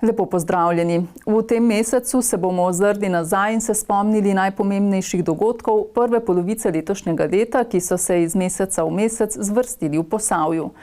Lepo pozdravljeni. V tem mesecu se bomo ozrli nazaj in se spomnili najpomembnejših dogodkov prve polovice letošnjega leta, ki so se iz meseca v mesec zvrstili v Posavju.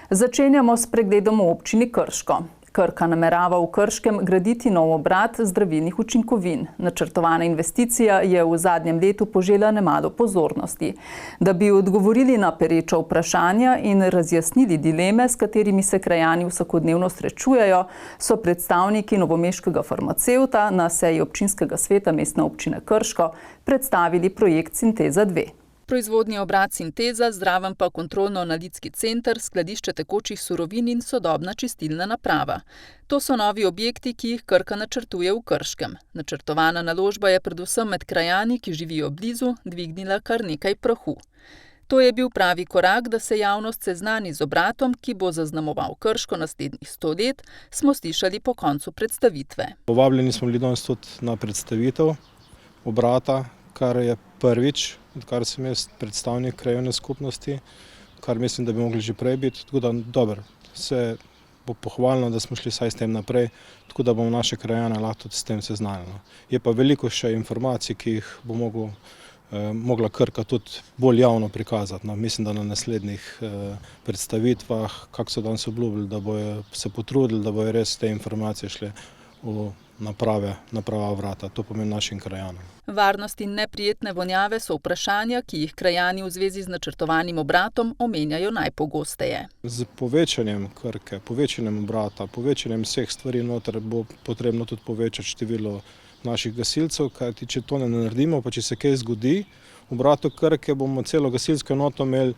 Začenjamo s pregledom v občini Krško. Krka namerava v Krškem graditi nov obrat zdravilnih učinkovin. Načrtovana investicija je v zadnjem letu požela nemalo pozornosti. Da bi odgovorili na pereča vprašanja in razjasnili dileme, s katerimi se krajani vsakodnevno srečujejo, so predstavniki novomeškega farmacevta na seji občinskega sveta Mestne občine Krško predstavili projekt Sinteza 2. Proizvodnji obrat Sinteza, zraven pa kontrolno-analitski center, skladišče tekočih surovin in sodobna čistilna naprava. To so novi objekti, ki jih Krka načrtuje v Krškem. Načrtovana naložba je predvsem med krajani, ki živijo blizu, dvignila kar nekaj prahu. To je bil pravi korak, da se javnost seznani z obratom, ki bo zaznamoval Krško naslednjih 100 let, smo slišali po koncu predstavitve. Povabljeni smo bili danes tudi na predstavitev obrata, kar je prvič, odkar sem jaz predstavnik krajevne skupnosti, kar mislim, da bi mogli že prej biti. Tako da, dobro, se bo pohvalno, da smo šli vsaj s tem naprej, tako da bomo naše krajane lahko tudi s tem seznanili. Je pa veliko še informacij, ki jih bo mogla Krka tudi bolj javno prikazati. Mislim, da na naslednjih predstavitvah, kako so danes obljubili, da bojo se potrudili, da bojo res te informacije šle na prava vrata. To pomeni našim krajanom. Varnost in neprijetne vonjave so vprašanja, ki jih krajani v zvezi z načrtovanim obratom omenjajo najpogosteje. Z povečanjem Krke, povečanjem obrata, povečanjem vseh stvari noter bo potrebno tudi povečati število naših gasilcev, kajti če to ne naredimo, pa če se kaj zgodi, v obratu Krke bomo celo gasilsko enoto imeli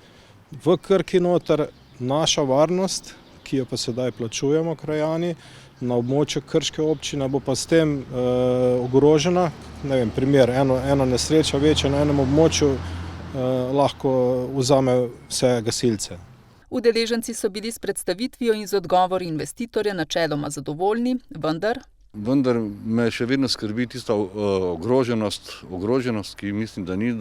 v Krki noter. Naša varnost, ki jo pa sedaj plačujemo krajani, na območju Krške občine bo pa s tem ogrožena. Ne vem, primer, ena nesreča večja na enem območju lahko vzame vse gasilce. Udeleženci so bili s predstavitvijo in z odgovori investitorja načeloma zadovoljni, vendar me še vedno skrbi tista ogroženost, ki mislim, da ni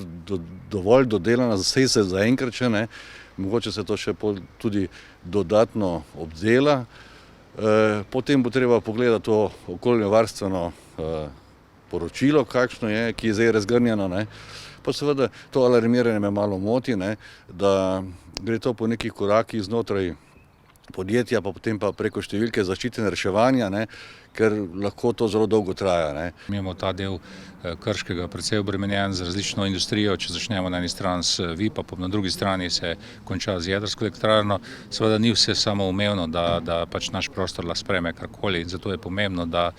dovolj dodelana, saj se zaenkrat še ne, mogoče se to še tudi dodatno obdela. Potem bo treba pogledati to okoljevarstveno poročilo, kakšno je, ki je zdaj razgrnjeno. Pa seveda to alarmiranje me malo moti, da gre to po nekih korakih znotraj podjetja, pa potem pa preko številke zaščite in reševanja, ker lahko to zelo dolgo traja. Mi imamo ta del Krškega precej obremenjen z različno industrijo, če začnemo na eni strani s VIP-om, na drugi strani se konča z jedrsko elektrarno. Seveda ni vse samoumevno, da pač naš prostor lahko sprejme karkoli, in zato je pomembno, da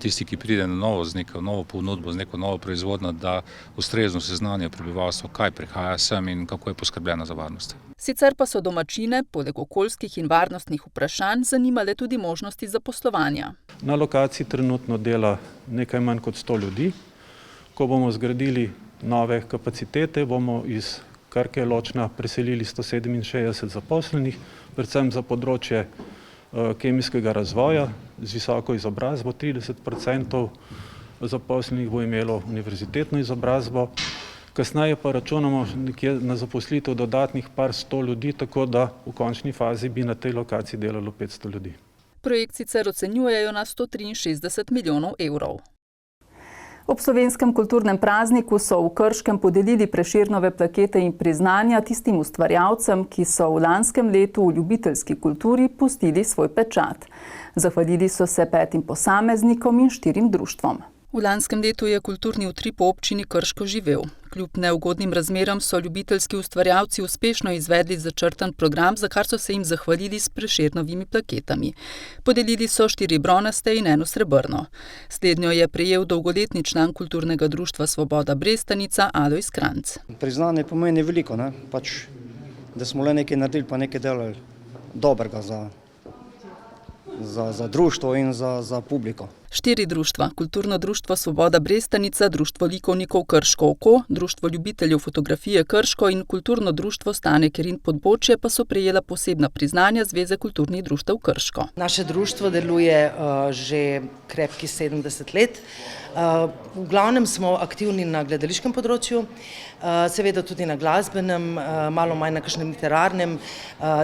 tisti, ki pride na novo z neko novo ponudbo, z neko novo proizvodnjo, da ustrezno seznanijo prebivalstvo, kaj prihaja sem in kako je poskrbljeno za varnost. Sicer pa so domačine, poleg okoljskih in varnostnih vprašanj, zanimale tudi možnosti zaposlovanja. Na lokaciji trenutno dela nekaj manj kot 100 ljudi. Ko bomo zgradili nove kapacitete, bomo iz Krke Ločna preselili 167 zaposlenih, predvsem za področje kemijskega razvoja z visoko izobrazbo. 30% zaposlenih bo imelo univerzitetno izobrazbo. Kasneje pa računamo nekje na zaposlitev dodatnih par 100 ljudi, tako da v končni fazi bi na tej lokaciji delalo 500 ljudi. Projekt sicer ocenjujejo na 163 milijonov evrov. Ob slovenskem kulturnem prazniku so v Krškem podelili Prešernove plakete in priznanja tistim ustvarjalcem, ki so v lanskem letu v ljubiteljski kulturi pustili svoj pečat. Zahvalili so se 5 posameznikom in 4 društvom. V lanskem letu je kulturni utrip v občini Krško živel. Kljub neugodnim razmeram so ljubiteljski ustvarjalci uspešno izvedli začrtan program, za kar so se jim zahvalili s Prešernovimi plaketami. Podelili so 4 bronaste in 1 srebrno. Slednjo je prejel dolgoletni član kulturnega društva Svoboda Brestanica Alojz Kranjc. Priznanje pomeni veliko, pač, da smo le nekaj naredili, pa nekaj delali dobrega za društvo in za publiko. 4 društva, Kulturno društvo Svoboda Brestanica, Društvo likovnikov Krško oko, Društvo ljubiteljev fotografije Krško in Kulturno društvo Stane Kerin Podbočje pa so prejela posebna priznanja Zveze kulturnih društev Krško. Naše društvo deluje že krepki 70 let. V glavnem smo aktivni na gledališkem področju, seveda tudi na glasbenem, malo manj na kakšnem literarnem.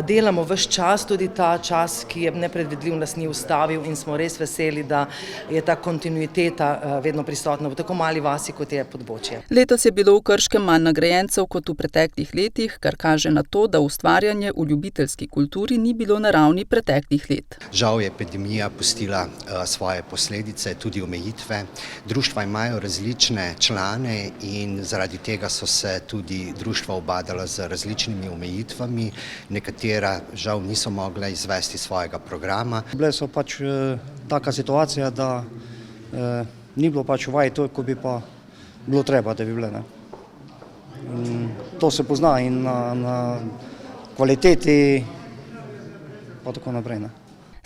Delamo ves čas, tudi ta čas, ki je nepredvidljiv, nas ni ustavil in smo res veseli, da je ta kontinuiteta vedno prisotna v tako mali vasi, kot je Podbočje. Letos je bilo v Krškem manj nagrajencev kot v preteklih letih, kar kaže na to, da ustvarjanje v ljubiteljski kulturi ni bilo na ravni preteklih let. Žal je epidemija pustila svoje posledice, tudi omejitve. Društva imajo različne člane in zaradi tega so se tudi društva ubadala z različnimi omejitvami. Nekatera žal niso mogla izvesti svojega programa. Bile so pač taka situacija, da ni bilo pač vaj to, ko bi pa bilo treba, da bi bile. Ne? To se pozna in na kvaliteti pa tako naprej. Ne?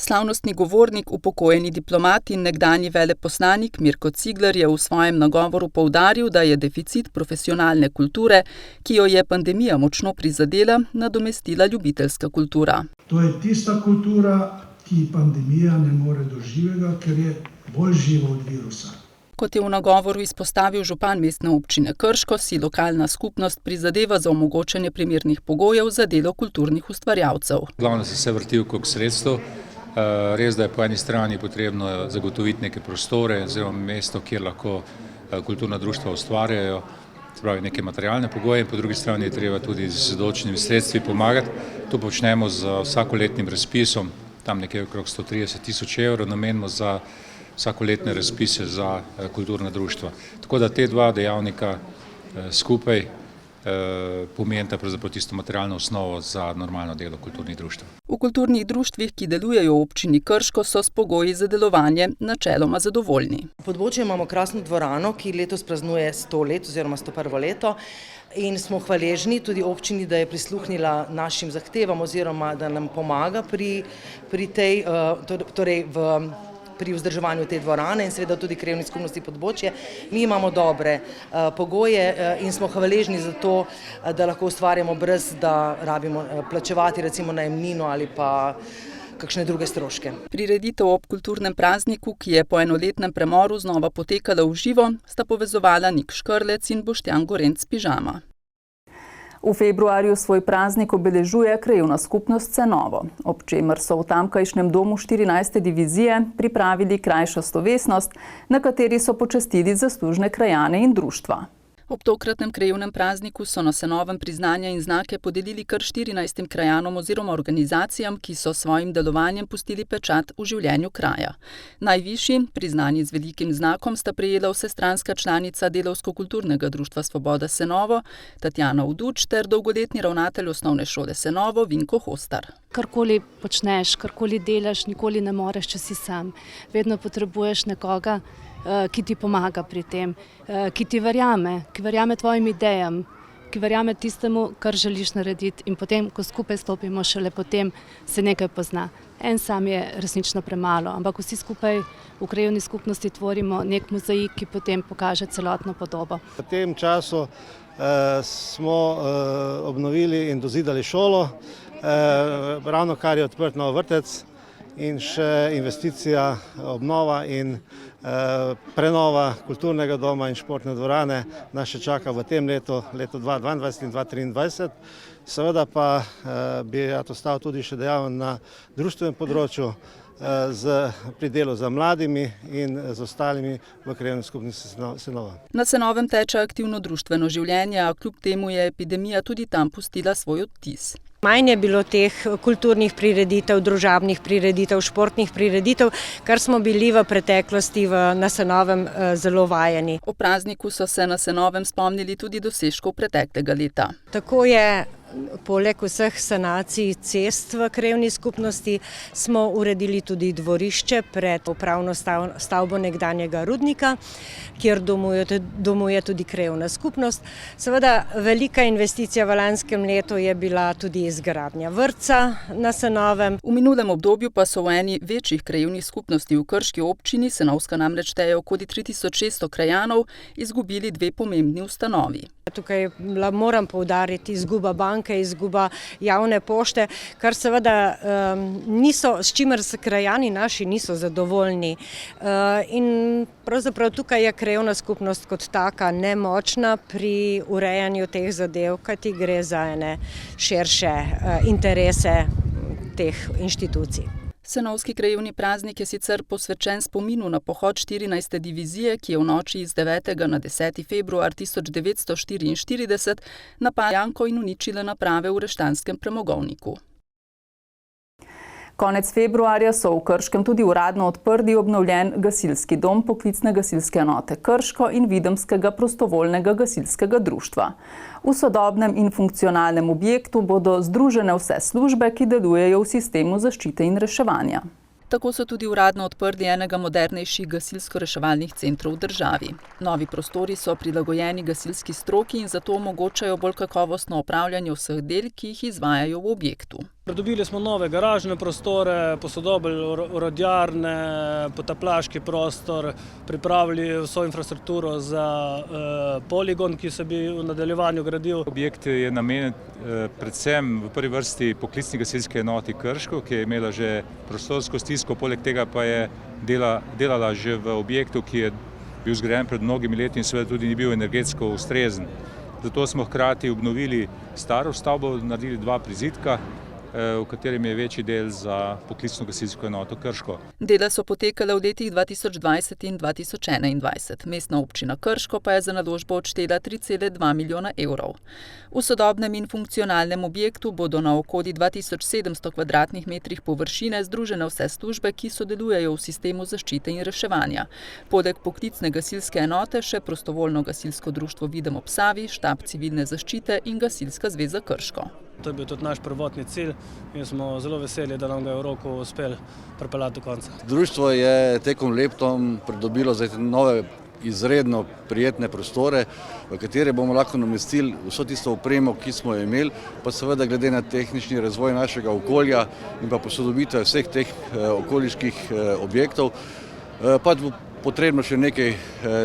Slavnostni govornik, upokojeni diplomat in nekdanji veleposlanik Mirko Cigler je v svojem nagovoru poudaril, da je deficit profesionalne kulture, ki jo je pandemija močno prizadela, nadomestila ljubiteljska kultura. To je tista kultura, ki pandemija ne more doživeti, ker je bolj živa od virusa. Kot je v nagovoru izpostavil župan Mestne občine Krško, si lokalna skupnost prizadeva za omogočanje primernih pogojev za delo kulturnih ustvarjalcev. Glavno se vse vrti okrog sredstev. Res, da je po eni strani potrebno zagotoviti neke prostore oziroma mesto, kjer lahko kulturna društva ustvarjajo, pravi neke materialne pogoje, in po drugi strani je treba tudi z določenimi sredstvi pomagati. To počnemo z vsakoletnim razpisom, tam nekje okrog 130 000 evrov namenimo za vsakoletne razpise za kulturna društva. Tako da te dva dejavnika skupaj pomenita pravzaprav tisto materialno osnovo za normalno delo kulturnih društev. V kulturnih društvih, ki delujejo v občini Krško, so s pogoji za delovanje načeloma zadovoljni. V Podbočju imamo krasno dvorano, ki letos praznuje 100 let oziroma 101. leto in smo hvaležni tudi občini, da je prisluhnila našim zahtevam oziroma da nam pomaga pri tej, torej pri vzdrževanju te dvorane in seveda tudi krajevni skupnosti Podbočje. Mi imamo dobre pogoje in smo hvaležni za to, da lahko ustvarjamo brez, da rabimo plačevati recimo najemnino ali pa kakšne druge stroške. Prireditev ob kulturnem prazniku, ki je po enoletnem premoru znova potekala v živo, sta povezovala Nik Škrlec in Boštjan Gorenc Pižama. V februarju svoj praznik obeležuje krajevna skupnost Cenovo, ob čemer so v tamkajšnjem domu 14. divizije pripravili krajšo slovesnost, na kateri so počastili zaslužne krajane in društva. Ob tokratnem krajevnem prazniku so na Cenovem priznanja in znake podelili kar 14 krajanom oziroma organizacijam, ki so svojim delovanjem pustili pečat v življenju kraja. Najvišji, priznani z velikim znakom, sta prejela vsestranska članica Delavsko-kulturnega društva Svoboda Cenovo, Tatjana Uduč, ter dolgoletni ravnatelj osnovne šole Cenovo, Vinko Hostar. Karkoli počneš, karkoli delaš, nikoli ne moreš, če si sam. Vedno potrebuješ nekoga, ki ti pomaga pri tem, ki ti verjame tvojim idejam, ki verjame tistemu, kar želiš narediti, in potem, ko skupaj stopimo, šele potem se nekaj pozna. En sam je resnično premalo, ampak vsi skupaj v krajevni skupnosti tvorimo nek mozaik, ki potem pokaže celotno podobo. V tem času smo obnovili in dozidali šolo, ravno kar je odprt nov vrtec in še investicija, obnova in prenova kulturnega doma in športne dvorane nas še čaka v tem letu 2022 in 2023. Seveda pa bi rad ostal tudi še dejaven na društvenem področju pri delu za mladimi in z ostalimi v krajevni skupnosti Cenovo. Na Cenovem teče aktivno društveno življenje, a kljub temu je epidemija tudi tam pustila svoj odtis. Manj je bilo teh kulturnih prireditev, družabnih prireditev, športnih prireditev, kar smo bili v preteklosti na Cenovem zelo vajeni. O prazniku so se na Cenovem spomnili tudi dosežkov preteklega leta. Tako je poleg vseh sanacij cest v krajevni skupnosti smo uredili tudi dvorišče pred upravno stavbo nekdanjega rudnika, kjer domuje tudi krajevna skupnost. Seveda velika investicija v lanskem letu je bila tudi izgradnja vrtca na Senovem. V minulem obdobju pa so v eni večjih krajevnih skupnosti v Krški občini, Senovska namreč šteje okoli 3600 krajanov, izgubili dve pomembni ustanovi. Tukaj moram poudariti izguba banke, izguba javne pošte, kar seveda s čimer se krajani naši niso zadovoljni. In pravzaprav tukaj je krajevna skupnost kot taka nemočna pri urejanju teh zadev, kajti gre za ene širše interese teh inštitucij. Senovski krajevni praznik je sicer posvečen spominu na pohod 14. divizije, ki je v noči iz 9. na 10. februar 1944 napadla Janko in uničila naprave v Reštanskem premogovniku. Konec februarja so v Krškem tudi uradno odprli obnovljen gasilski dom poklicne gasilske enote Krško in Videmskega prostovoljnega gasilskega društva. V sodobnem in funkcionalnem objektu bodo združene vse službe, ki delujejo v sistemu zaščite in reševanja. Tako so tudi uradno odprli enega modernejših gasilsko-reševalnih centrov v državi. Novi prostori so prilagojeni gasilski stroki in zato omogočajo bolj kakovostno opravljanje vseh del, ki jih izvajajo v objektu. Pridobili smo nove garažne prostore, posodobili orodjarne, potapljaški prostor, pripravili vso infrastrukturo za poligon, ki se bi v nadaljevanju gradil. Objekt je namenjen predvsem v prvi vrsti poklicni gasilski enoti Krško, ki je imela že prostorsko stisko, poleg tega pa je delala že v objektu, ki je bil zgrajen pred mnogimi leti in seveda tudi ni bil energetsko ustrezen. Zato smo hkrati obnovili staro stavbo, naredili dva prizidka, v katerem je večji del za poklicno gasilsko enoto Krško. Dela so potekale v letih 2020 in 2021. Mestna občina Krško pa je za naložbo odštela 3,2 milijona evrov. V sodobnem in funkcionalnem objektu bodo na okoli 2700 kvadratnih metrih površine združene vse službe, ki sodelujejo v sistemu zaščite in reševanja. Poleg poklicne gasilske enote še prostovoljno gasilsko društvo Videm ob Savi, štab civilne zaščite in Gasilska zveza Krško. To je bil tudi naš prvotni cilj in smo zelo veseli, da nam ga je v roku uspel pripeljati do konca. Društvo je tekom letom pridobilo nove izredno prijetne prostore, v katere bomo lahko namestili vso tisto opremo, ki smo jo imeli, pa seveda glede na tehnični razvoj našega okolja in pa posodobitev vseh teh okoliških objektov, pa bo potrebno še nekaj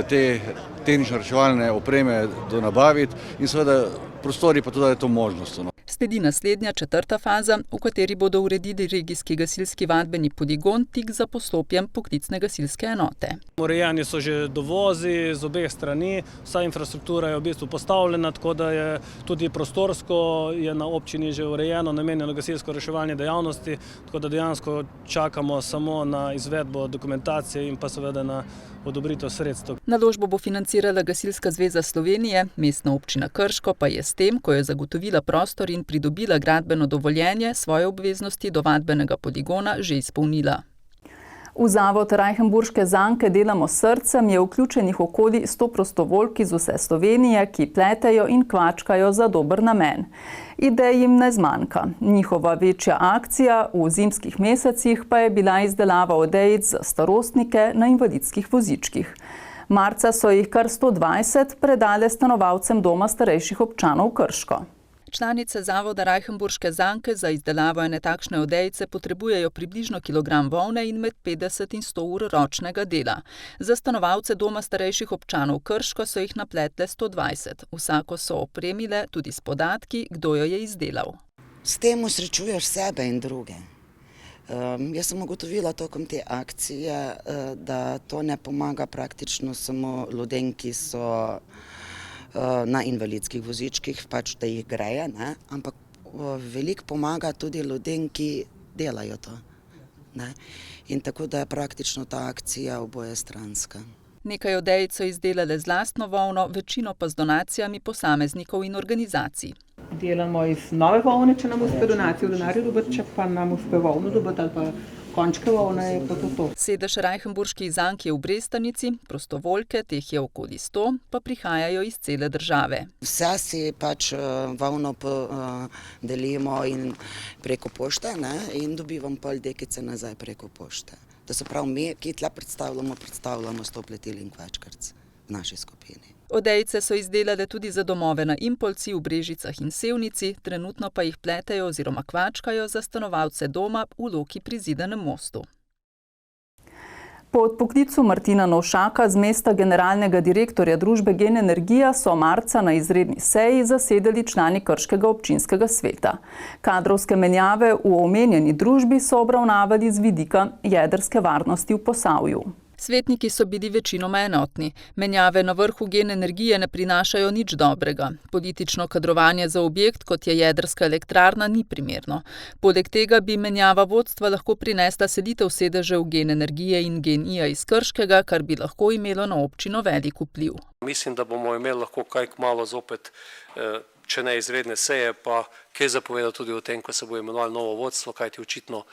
te tehnično reševalne opreme donabaviti in seveda prostori pa tudi je to možnost. Sledi naslednja, četrta faza, v kateri bodo uredili regijski gasilski vadbeni poligon tik za poslopjem poklicne gasilske enote. Urejeni so že dovozi z obeh strani, vsa infrastruktura je v bistvu postavljena, tako da je tudi prostorsko je na občini že urejeno, namenjeno gasilsko-reševalni dejavnosti, tako da dejansko čakamo samo na izvedbo dokumentacije in pa seveda na odobritev sredstev. Naložbo bo financirala Gasilska zveza Slovenije, mestna občina Krško pa je s tem, ko je zagotovila prostor in pridobila gradbeno dovoljenje, svoje obveznosti do vadbenega poligona že izpolnila. V zavod Rajhenburške zanke Delamo s srcem je vključenih okoli 100 prostovoljk iz vse Slovenije, ki pletejo in kvačkajo za dober namen. Idej jim ne zmanjka. Njihova večja akcija v zimskih mesecih pa je bila izdelava odejic za starostnike na invalidskih vozičkih. Marca so jih kar 120 predale stanovalcem Doma starejših občanov Krško. Članice zavoda Rajhenburške zanke za izdelavo ene takšne odejice potrebujejo približno kilogram volne in med 50 in 100 ur ročnega dela. Za stanovalce Doma starejših občanov Krško so jih napletle 120. Vsako so opremile tudi s podatki, kdo jo je izdelal. S tem osrečuješ sebe in druge. Jaz sem ugotovila tokom te akcije, da to ne pomaga praktično samo ljudem, ki so na invalidskih vozičkih, pač da jih greje, ne? Ampak veliko pomaga tudi ljudem, ki delajo to. Ne? In tako da je praktično ta akcija obojestranska. Nekaj odejic so izdelale z lastno volno, večino pa z donacijami posameznikov in organizacij. delamo iz nove volne, če nam uspe donacijo denarja dobiti, če pa nam uspe volno dobiti ali pa končke volne, je pa to. Sedež Reichenburških zank je v Brestanici, prostovoljke, teh je okoli 100, pa prihajajo iz cele države. Vse si pač volno delimo in preko pošte, ne, in dobivam pol dekice nazaj preko pošte. To se pravi, mi, ki tle predstavljamo 100 pletilink večkrat v naši skupini. Odejice so izdelale tudi za domove na Impolci, v Brežicah in Sevnici, trenutno pa jih pletejo oziroma kvačkajo za stanovalce doma v Loki pri Zidanem mostu. Po odpoklicu Martina Novšaka z mesta generalnega direktorja družbe Gen Energija so marca na izredni seji zasedali člani Krškega občinskega sveta. Kadrovske menjave v omenjeni družbi so obravnavali z vidika jedrske varnosti v Posavju. Svetniki so bili večinoma enotni. Menjave na vrhu Gen Energije ne prinašajo nič dobrega. Politično kadrovanje za objekt, kot je jedrska elektrarna, ni primerno. Poleg tega bi menjava vodstva lahko prinesla selitev sedežev Gen Energije in Gen-I iz Krškega, kar bi lahko imelo na občino velik vpliv. Mislim, da bomo imeli lahko kaj kmalu zopet, če ne izredne seje, pa kaj zapovedati tudi o tem, ko se bo imenovalo novo vodstvo, kajti očitno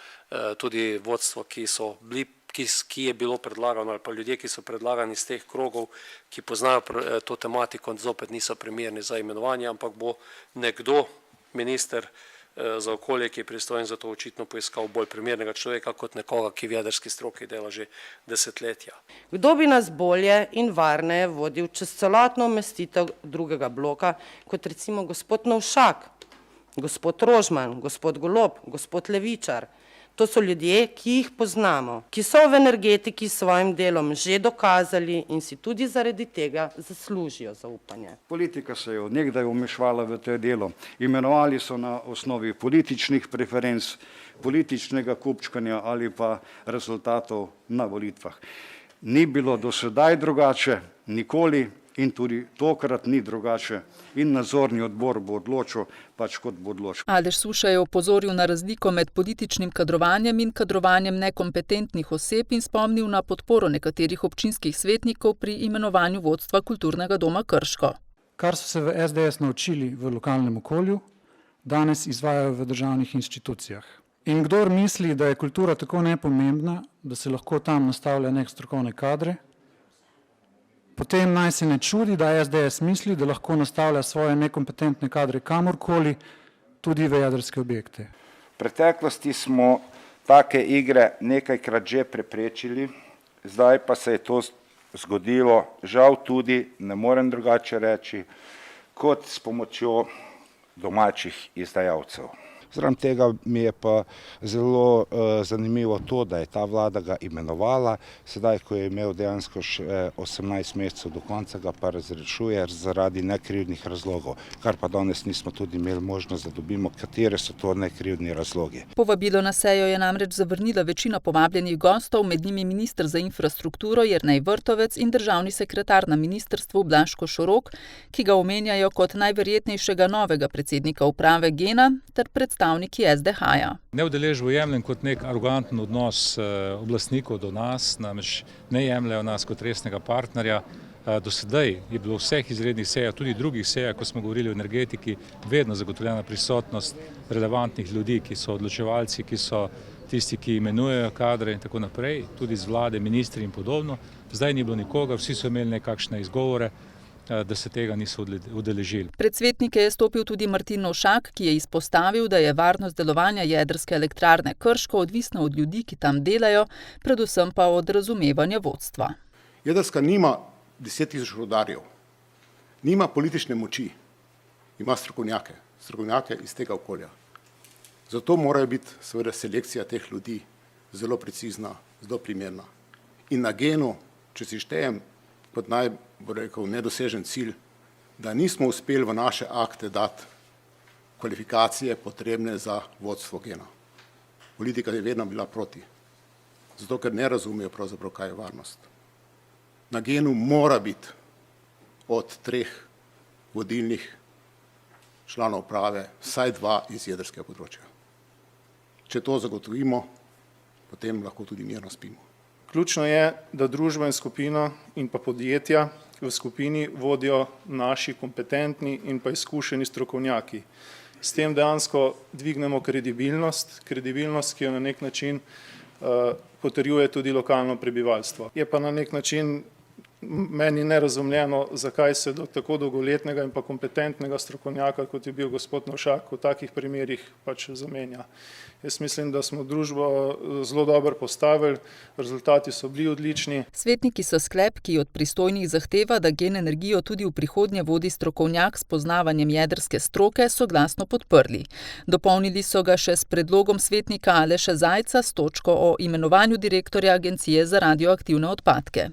tudi vodstvo, ki je bilo predlagano, ali pa ljudje, ki so predlagani iz teh krogov, ki poznajo to tematiko, zopet niso primerni za imenovanje, ampak bo nekdo, minister za okolje, ki je pristojen za to, očitno poiskal bolj primernega človeka kot nekoga, ki v jedrski stroki dela že desetletja. Kdo bi nas bolje in varneje vodil čez celotno umestitev drugega bloka, kot recimo gospod Novšak, gospod Rožman, gospod Golob, gospod Levičar. To so ljudje, ki jih poznamo, ki so v energetiki s svojim delom že dokazali in si tudi zaradi tega zaslužijo zaupanje. Politika se je od nekdaj vmešvala v to delo. Imenovali so na osnovi političnih preferenc, političnega kupčkanja ali pa rezultatov na volitvah. Ni bilo do sedaj drugače, nikoli, in tudi tokrat ni drugače. In nadzorni odbor bo odločil, pač kot bo odločil. Aleš Suša je opozoril na razliko med političnim kadrovanjem in kadrovanjem nekompetentnih oseb in spomnil na podporo nekaterih občinskih svetnikov pri imenovanju vodstva Kulturnega doma Krško. Kar so se v SDS naučili v lokalnem okolju, danes izvajajo v državnih institucijah. In kdor misli, da je kultura tako nepomembna, da se lahko tam nastavlja nek strokovne kadre, potem naj se ne čudi, da SDS misli, da lahko nastavlja svoje nekompetentne kadre kamorkoli, tudi v jedrske objekte. V preteklosti smo take igre nekajkrat že preprečili, zdaj pa se je to zgodilo, žal tudi, ne morem drugače reči, kot s pomočjo domačih izdajalcev. Zraven tega mi je pa zelo zanimivo to, da je ta vlada ga imenovala, sedaj, ko je imel dejansko še 18 mesecev do konca, ga pa razrešuje zaradi nekrivdnih razlogov, kar pa danes nismo tudi imeli možnost, da dobimo, katere so to nekrivdni razlogi. Povabilo na sejo je namreč zavrnila večina povabljenih gostov, med njimi minister za infrastrukturo Jernej Vrtovec in državni sekretar na ministrstvu Blaž Košorok, ki ga omenjajo kot najverjetnejšega novega predsednika uprave Gena ter predstavniki SDH-ja. Neudeležbo jemljem kot nek aroganten odnos oblastnikov do nas, namreč ne jemljajo nas kot resnega partnerja. Do sedaj je bilo vseh izrednih sejah, tudi drugih sejah, ko smo govorili o energetiki, vedno zagotovljena prisotnost relevantnih ljudi, ki so odločevalci, ki so tisti, ki imenujejo kadre in tako naprej, tudi z vlade, ministri in podobno. Zdaj ni bilo nikoga, vsi so imeli nekakšne izgovore, da se tega niso udeležili. Pred svetnike je stopil tudi Martin Novšak, ki je izpostavil, da je varnost delovanja jedrske elektrarne Krško odvisna od ljudi, ki tam delajo, predvsem pa od razumevanja vodstva. Jedrska nima 10 000 rudarjev, nima politične moči, ima strokovnjake iz tega okolja. Zato morajo biti seveda selekcija teh ljudi zelo precizna, zelo primerna. In na Genu, če si štejem kot nedosežen cilj, da nismo uspeli v naše akte dati kvalifikacije potrebne za vodstvo Gena. Politika je vedno bila proti, zato ker ne razumejo pravzaprav, kaj je varnost. Na Genu mora biti od 3 vodilnih članov uprave vsaj 2 iz jedrskega področja. Če to zagotovimo, potem lahko tudi mirno spimo. Ključno je, da družba in skupina in pa podjetja v skupini vodijo naši kompetentni in pa izkušeni strokovnjaki. S tem dejansko dvignemo kredibilnost, ki jo na nek način potrjuje tudi lokalno prebivalstvo. Je pa na nek način meni nerazumljeno, zakaj se do tako dolgoletnega in pa kompetentnega strokovnjaka, kot je bil gospod Novšak, v takih primerih pač zamenja. Jaz mislim, da smo družbo zelo dobro postavili, rezultati so bili odlični. Svetniki so sklep, ki od pristojnih zahteva, da Gen energijo tudi v prihodnje vodi strokovnjak s poznavanjem jedrske stroke, soglasno podprli. Dopolnili so ga še s predlogom svetnika Aleša Zajca s točko o imenovanju direktorja Agencije za radioaktivne odpadke.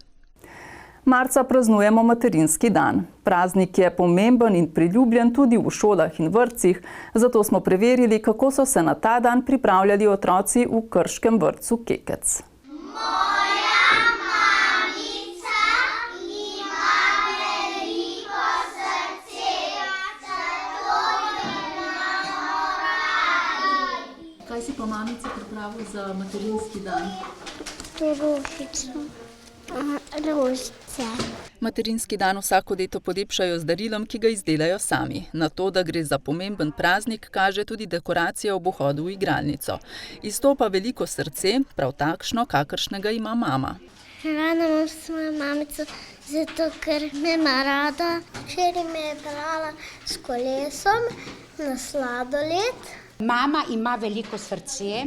Marca praznujemo materinski dan. Praznik je pomemben in priljubljen tudi v šolah in vrtcih, zato smo preverili, kako so se na ta dan pripravljali otroci v krškem vrtcu Kekec. Moja mamica ima veliko srce, zato jo imamo radi. Kaj si pa mamica pripravil za materinski dan? Rožico. Rožice. Materinski dan vsako leto polepšajo z darilom, ki ga izdelajo sami. Na to, da gre za pomemben praznik, kaže tudi dekoracija ob vhodu v igralnico. Izstopa veliko srce, prav takšno, kakršnega ima mama. Rada imam svojo mamico, zato ker me ima rada. Včeraj me je brala s kolesom na sladoled. Mama ima veliko srce,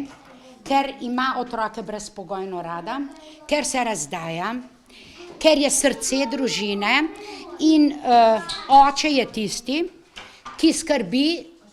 ker ima otroke brezpogojno rada, ker se razdaja, ker je srce družine in oče je tisti, ki skrbi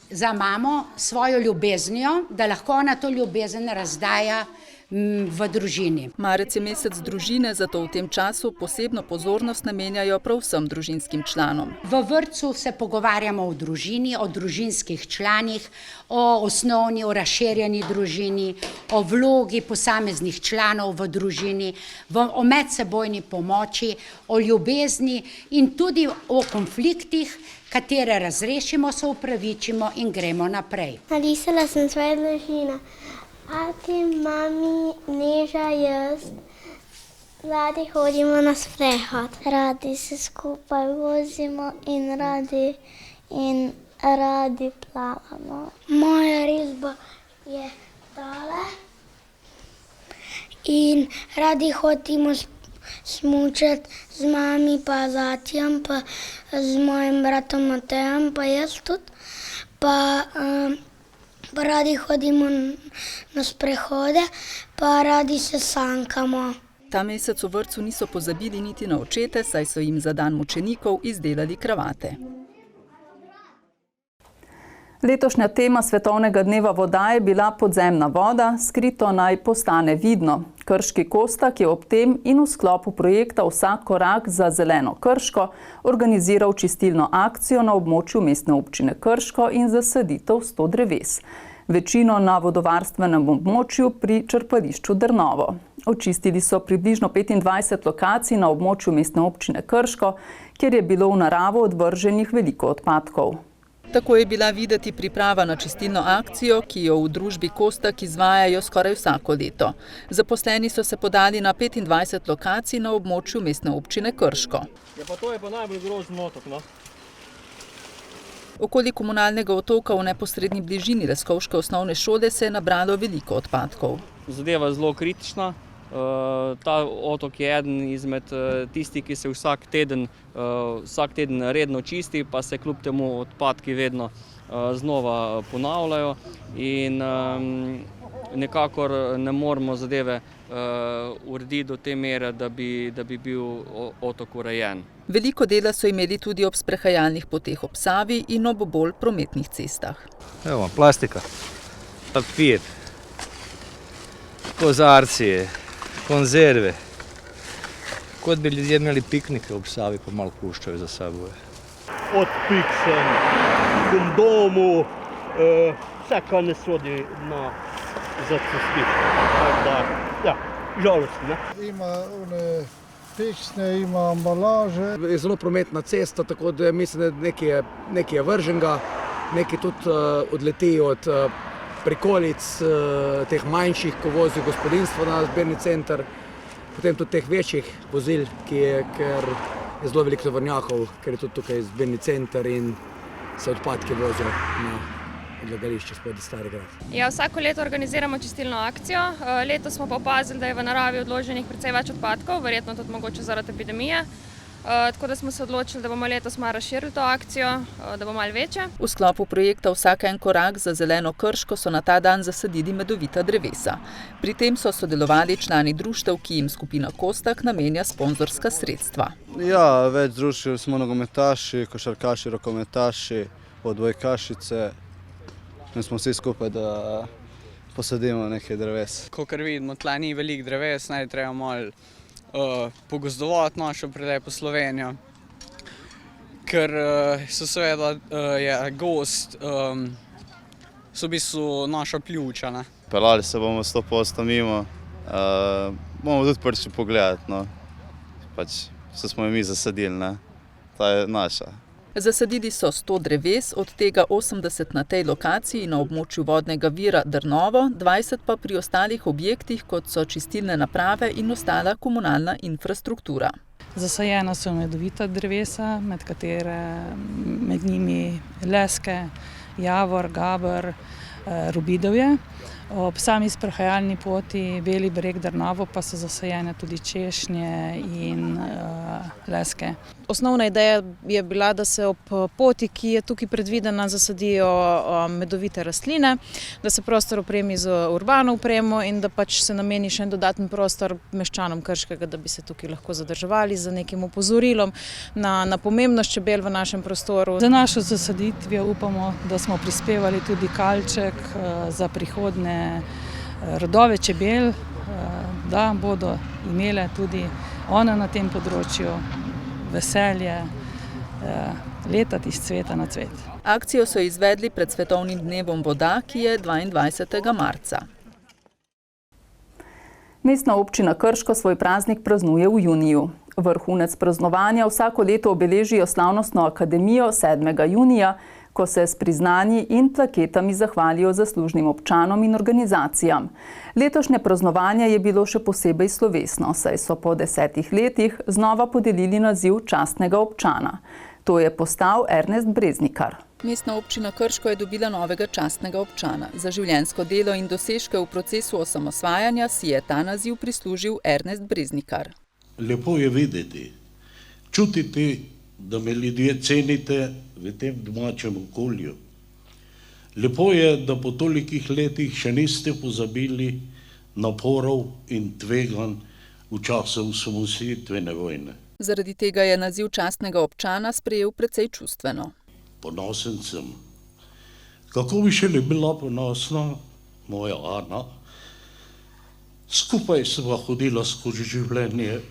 za mamo svojo ljubeznijo, da lahko ona to ljubezen razdaja v družini. Marec je mesec družine, zato v tem času posebno pozornost namenjajo prav vsem družinskim članom. V vrtcu se pogovarjamo o družini, o družinskih članih, o osnovni, o razširjeni družini, o vlogi posameznih članov v družini, o medsebojni pomoči, o ljubezni in tudi o konfliktih, katere razrešimo, se upravičimo in gremo naprej. Narisala sem svojo družino. Ati, mami, Neža, jaz. Radi hodimo na sprehod. Radi se skupaj vozimo in radi plavamo. Moja risba je tale. In radi hodimo smučati z mami pa z atijem, pa z mojim bratom Matejem, pa jaz tudi. Pa radi hodimo na sprehode, pa radi se sankamo. Ta mesec v vrtcu niso pozabili niti na očete, saj so jim za dan mučenikov izdelali kravate. Letošnja tema Svetovnega dneva voda je bila podzemna voda, skrito naj postane vidno. Krški Kostak je ob tem in v sklopu projekta Vsak korak za zeleno Krško organiziral čistilno akcijo na območju mestne občine Krško in zasaditev 100 dreves. Večino na vodovarstvenem območju pri črpališču Drnovo. Očistili so približno 25 lokacij na območju mestne občine Krško, kjer je bilo v naravo odvrženih veliko odpadkov. Tako je bila videti priprava na čistilno akcijo, ki jo v družbi Kostak izvajajo skoraj vsako leto. Zaposleni so se podali na 25 lokacij na območju mestne občine Krško. To je pa najbolj grozen otok, no? Okoli komunalnega otoka v neposredni bližini Leskovške osnovne šole se je nabralo veliko odpadkov. Zadeva je zelo kritična. Ta otok je eden izmed tistih, ki se vsak teden redno čisti, pa se kljub temu odpadki vedno znova ponavljajo in nekakor ne moremo zadeve urediti do te mere, da bi bil otok urejen. Veliko dela so imeli tudi ob sprehajalnih poteh ob Savi in ob bolj prometnih cestah. Evo, plastika, papir, kozarci, konzerve. Kot bi ljudje imeli piknike ob Savi, pa malo puščajo za seboj. Od piksen, kondomu, vse, kar ne sodi na zacestišče. Ja, žalostno, ne? Ima piksne, ima ambalaže. Je zelo prometna cesta, tako da mislim, da nekaj je vrženega, nekaj tudi odleti od prikolic, teh manjših, ko vozijo gospodinstvo na zbirni center, potem tudi teh večjih vozil, ker je zelo veliko tovornjakov, ker je tudi tukaj zbirni center in se odpadki vozijo na odlagališče spodaj Stari grad. Ja, vsako leto organiziramo čistilno akcijo. Letos smo pa opazili, da je v naravi odloženih precej več odpadkov, verjetno tudi mogoče zaradi epidemije. Tako da smo se odločili, da bomo letos malo razširili to akcijo, da bo malo večja. V sklopu projekta Vsak en korak za zeleno Krško so na ta dan zasadili medovita drevesa. Pri tem so sodelovali člani društev, ki jim skupina Kostak namenja sponzorska sredstva. Ja, več društev smo nogometaši, košarkaši, rokometaši, odbojkašice. Mi smo vsi skupaj, da posadimo nekaj dreves. Kakor vidimo, tla ni veliko dreves, naj treba malo pogozdovati našo prelepo Slovenijo, ker so seveda je gost, so v bistvu naša pljuča. Pelali se bomo 100% mimo, bomo tudi prišli pogledati, no. Pač se smo jo mi zasadili, ne. Ta je naša. Zasadili so 100 dreves, od tega 80 na tej lokaciji na območju vodnega vira Drnovo, 20 pa pri ostalih objektih, kot so čistilne naprave in ostala komunalna infrastruktura. Zasajena so medovita drevesa, med njimi leske, javor, gaber, rubidovje. Ob sami sprehajalni poti Beli breg Drnovo pa so zasajene tudi češnje in leske. Osnovna ideja je bila, da se ob poti, ki je tukaj predvidena, zasadijo medovite rastline, da se prostor opremi z urbano opremo in da pač se nameni še en dodaten prostor meščanom Krškega, da bi se tukaj lahko zadrževali z nekim opozorilom na pomembnost čebel v našem prostoru. Za našo zasaditvijo upamo, da smo prispevali tudi kalček za prihodnje rodove čebel, da bodo imele tudi one na tem področju veselje letati iz cveta na cvet. Akcijo so izvedli pred Svetovnim dnevom voda, ki je 22. marca. Mestna občina Krško svoj praznik praznuje v juniju. Vrhunec praznovanja vsako leto obeležijo slavnostno akademijo 7. junija, ko se s priznanji in plaketami zahvalijo zaslužnim občanom in organizacijam. Letošnje praznovanje je bilo še posebej slovesno, saj so po 10 letih znova podelili naziv častnega občana. To je postal Ernest Breznikar. Mestna občina Krško je dobila novega častnega občana. Za življenjsko delo in dosežke v procesu osamosvajanja si je ta naziv prislužil Ernest Breznikar. Lepo je videti, čutiti, da me ljudje cenite v tem domačem okolju. Lepo je, da po tolikih letih še niste pozabili naporov in tveganj v času osamosvojitvene vojne. Zaradi tega je naziv častnega občana sprejel precej čustveno. Ponosen sem. Kako bi šele bila ponosna moja Ana? Skupaj sva hodila skozi življenje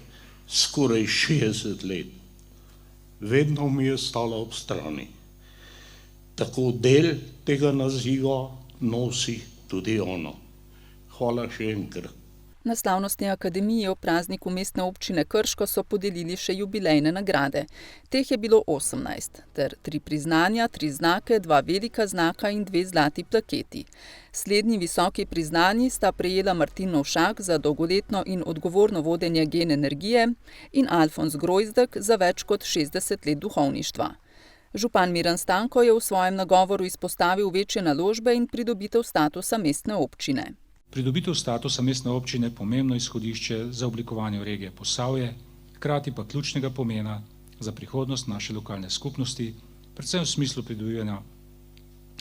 skoraj 60 let. Vedno mi je stala ob strani. Tako del tega naziva nosi tudi ona. Hvala še enkrat. Na slavnostni akademiji ob prazniku Mestne občine Krško so podelili še jubilejne nagrade. Teh je bilo 18, ter 3 priznanja, 3 znake, 2 velika znaka in 2 zlati plaketi. Slednji visoki priznanji sta prejela Martin Novšak za dolgoletno in odgovorno vodenje Gen energije in Alfons Grojzdek za več kot 60 let duhovništva. Župan Miran Stanko je v svojem nagovoru izpostavil večje naložbe in pridobitev statusa mestne občine. Pridobitev statusa mestne občine je pomembno izhodišče za oblikovanje regije Posavje, hkrati pa ključnega pomena za prihodnost naše lokalne skupnosti, predvsem v smislu pridobivanja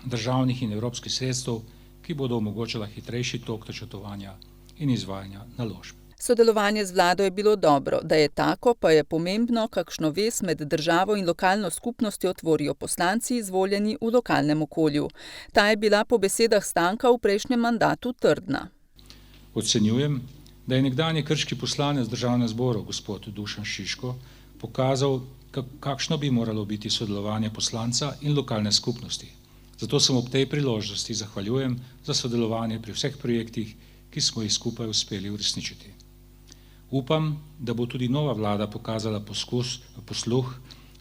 državnih in evropskih sredstev, ki bodo omogočala hitrejši tok načrtovanja in izvajanja naložb. Sodelovanje z vlado je bilo dobro, da je tako, pa je pomembno, kakšno vez med državo in lokalno skupnostjo tvorijo poslanci izvoljeni v lokalnem okolju. Ta je bila po besedah Stanka v prejšnjem mandatu trdna. Ocenjujem, da je nekdanji krški poslanec državnega zbora, gospod Dušan Šiško, pokazal, kakšno bi moralo biti sodelovanje poslanca in lokalne skupnosti. Zato sem ob tej priložnosti zahvaljujem za sodelovanje pri vseh projektih, ki smo jih skupaj uspeli uresničiti. Upam, da bo tudi nova vlada pokazala posluh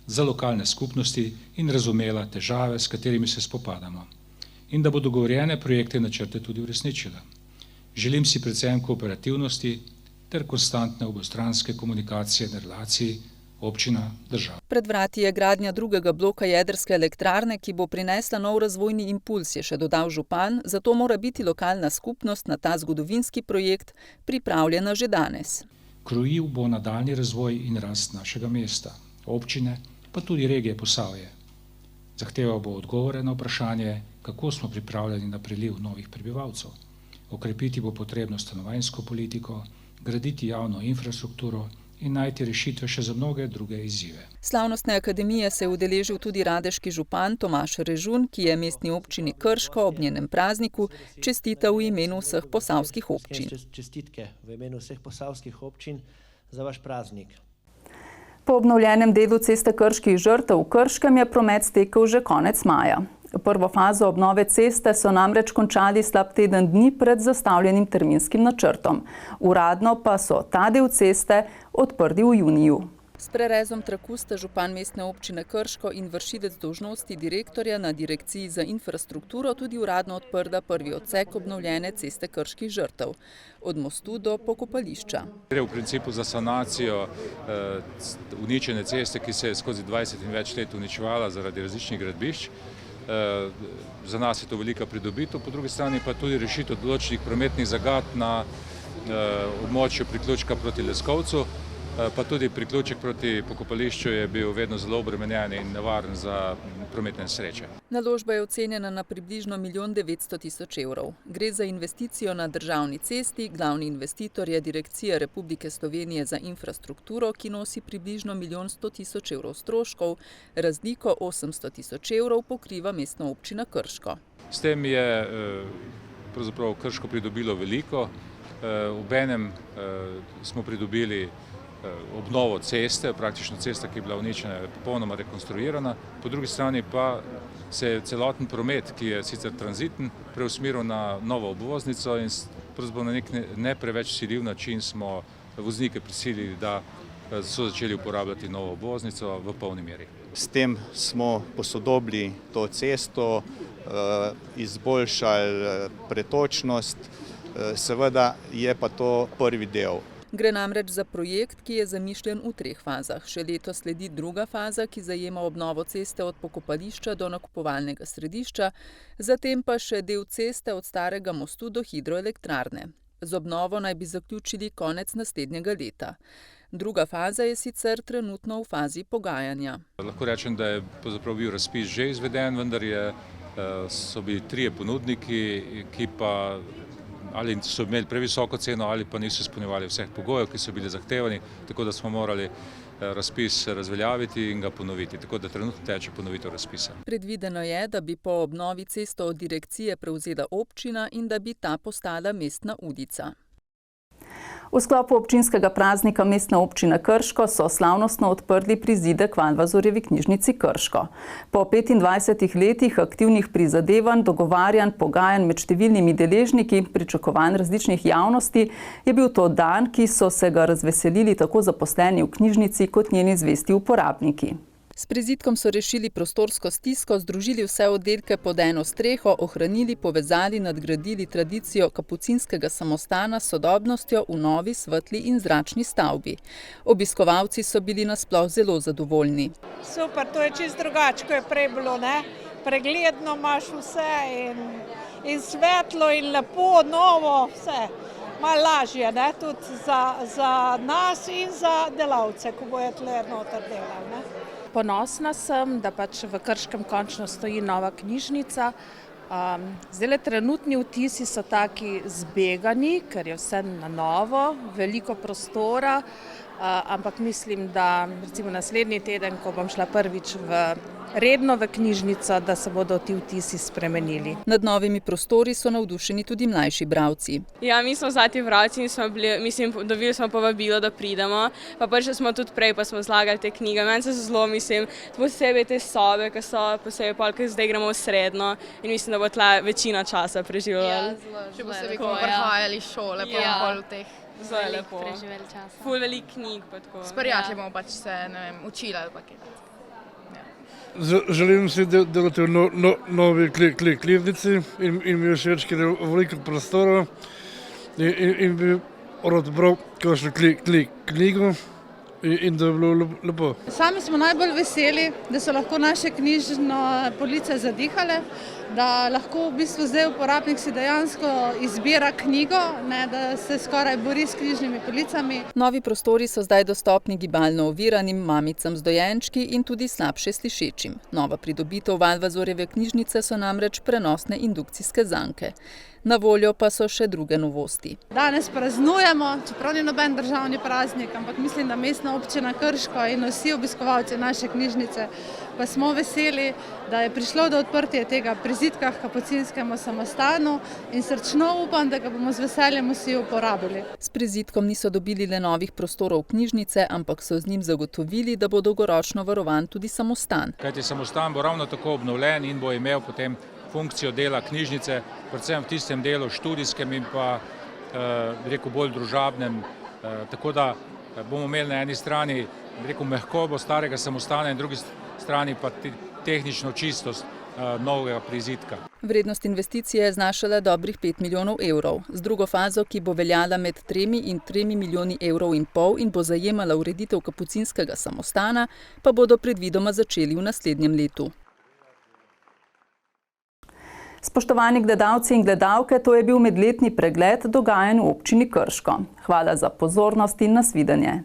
za lokalne skupnosti in razumela težave, s katerimi se spopadamo, in da bo dogovorjene projekte in načrte tudi uresničila. Želim si predvsem kooperativnosti ter konstantne obostranske komunikacije in relacij občina, država. Pred vrati je gradnja drugega bloka jedrske elektrarne, ki bo prinesla nov razvojni impuls, je še dodal župan, zato mora biti lokalna skupnost na ta zgodovinski projekt pripravljena že danes. Krojil bo nadaljnji razvoj in rast našega mesta, občine, pa tudi regije Posavje. Zahteval bo odgovore na vprašanje, kako smo pripravljeni na priliv novih prebivalcev. Okrepiti bo potrebno stanovanjsko politiko, graditi javno infrastrukturo in najti rešitve še za mnoge druge izzive. Slavnostne akademije se je udeležil tudi radeški župan Tomaž Režun, ki je mestni občini Krško ob njenem prazniku čestital v imenu vseh posavskih občin. Čestitke v imenu vseh posavskih občin za vaš praznik. Po obnovljenem delu ceste Krških žrtev v Krškem je promet stekel že konec maja. Prvo fazo obnove ceste so namreč končali slab teden dni pred zastavljenim terminskim načrtom. Uradno pa so ta del ceste odprli v juniju. S prerezom traku sta župan mestne občine Krško in vršilec dolžnosti direktorja na Direkciji za infrastrukturo tudi uradno odprla prvi odsek obnovljene ceste Krških žrtev, od mostu do pokopališča. Gre v principu za sanacijo uničene ceste, ki se je skozi 20 in več let uničevala zaradi različnih gradbišč. Za nas je to velika pridobitev, po drugi strani pa tudi rešitev določenih prometnih zagat na območju priključka proti Leskovcu, pa tudi priključek proti pokopališču je bil vedno zelo obremenjen in nevaren za prometne nesreče. Naložba je ocenjena na približno 1 900 000 evrov. Gre za investicijo na državni cesti, glavni investitor je Direkcija Republike Slovenije za infrastrukturo, ki nosi približno 1 100 000 evrov stroškov, razliko 800 000 evrov pokriva mestna občina Krško. S tem je pravzaprav Krško pridobilo veliko, obenem smo pridobili obnovo ceste, praktično cesta, ki je bila uničena, je popolnoma rekonstruirana. Po drugi strani pa se je celoten promet, ki je sicer tranziten, preusmeril na novo obvoznico in pravzaprav na nek ne preveč siljiv način smo voznike prisilili, da so začeli uporabljati novo obvoznico v polni meri. S tem smo posodobili to cesto, izboljšali pretočnost, seveda je pa to prvi del. Gre namreč za projekt, ki je zamišljen v 3 fazah. Še letos sledi druga faza, ki zajema obnovo ceste od pokopališča do nakupovalnega središča, zatem pa še del ceste od starega mostu do hidroelektrarne. Z obnovo naj bi zaključili konec naslednjega leta. Druga faza je sicer trenutno v fazi pogajanja. Lahko rečem, da je pravzaprav bil razpis že izveden, vendar so bili 3 ponudniki, ki pa ali so imeli previsoko ceno ali pa niso izpolnjevali vseh pogojev, ki so bili zahtevani, tako da smo morali razpis razveljaviti in ga ponoviti, tako da trenutno teče ponovitev razpisa. Predvideno je, da bi po obnovi cesto od direkcije prevzela občina in da bi ta postala mestna ulica. V sklopu občinskega praznika mestna občina Krško so slavnostno odprli prizidek v Alvazorjevi knjižnici Krško. Po 25 letih aktivnih prizadevanj, dogovarjanj, pogajanj med številnimi deležniki, pričakovanj različnih javnosti, je bil to dan, ki so se ga razveselili tako zaposleni v knjižnici kot njeni zvesti uporabniki. S prizidkom so rešili prostorsko stisko, združili vse oddelke pod eno streho, ohranili, povezali, nadgradili tradicijo kapucinskega samostana s sodobnostjo v novi, svetli in zračni stavbi. Obiskovalci so bili nasploh zelo zadovoljni. Super, to je čisto drugače, kot je prej bilo, ne? Pregledno imaš vse in svetlo in lepo, novo, vse. Malo lažje, ne? Tudi za nas in za delavce, ko bojo tle noter delali, ne? Ponosna sem, da pač v Krškem končno stoji nova knjižnica. Zdaj trenutni vtisi so taki zbegani, ker je vse na novo, veliko prostora, ampak mislim, da recimo naslednji teden, ko bom šla prvič redno v knjižnico, da se bodo ti vtisi spremenili. Nad novimi prostori so navdušeni tudi mlajši bralci. Ja, mi smo zlati bralci in dobili smo povabilo, da pridemo. Pa prišli smo tudi prej, pa smo zlagali te knjige. Meni se zelo, posebej te sobe, ki so posebej polk, zdaj gremo v srednjo in mislim, da bo tla večina časa preživljali. Ja, še posebej, ko bomo prihajali iz šole, pa pol teh zelo lepo. Preživeli časa. Ful veliko knjig pa tako. S prijatelji bomo pač se, učili ali pa kaj. Želim si delati v novi knjižnici in mi je všeč, ker je veliko prostora in bi rad bral kakšno knjigo in da je bilo lepo. Sami smo najbolj veseli, da so lahko naše knjižne police zadihale, da lahko v bistvu zdaj uporabnik si dejansko izbira knjigo, ne, da se skoraj bori s knjižnimi policami. Novi prostori so zdaj dostopni gibalno oviranim, mamicam z dojenčki in tudi slabše slišečim. Nova pridobitev Valvazorjeve knjižnice so namreč prenosne indukcijske zanke. Na voljo pa so še druge novosti. Danes praznujemo, čeprav ni noben državni praznik, ampak mislim, da Mestna občina Krško in vsi obiskovalci naše knjižnice pa smo veseli, da je prišlo do odprtja tega prizidka k Kapucinskemu samostanu in srčno upam, da ga bomo z veseljem vsi uporabili. S prizidkom niso dobili le novih prostorov knjižnice, ampak so z njim zagotovili, da bo dolgoročno varovan tudi samostan. Kajti samostan bo ravno tako obnovljen in bo imel potem funkcijo dela knjižnice, predvsem v tistem delu študijskem in pa rekel bolj družabnem. Tako da bomo imeli na eni strani rekel mehkobo starega samostana in drugi strani pa tehnično čistost novega prizidka. Vrednost investicije je znašala dobrih 5 milijonov evrov. Z drugo fazo, ki bo veljala med 3 in 3,5 milijoni evrov in bo zajemala ureditev Kapucinskega samostana, pa bodo predvidoma začeli v naslednjem letu. Spoštovani gledalci in gledalke, to je bil medletni pregled dogajanj v občini Krško. Hvala za pozornost in nasvidenje.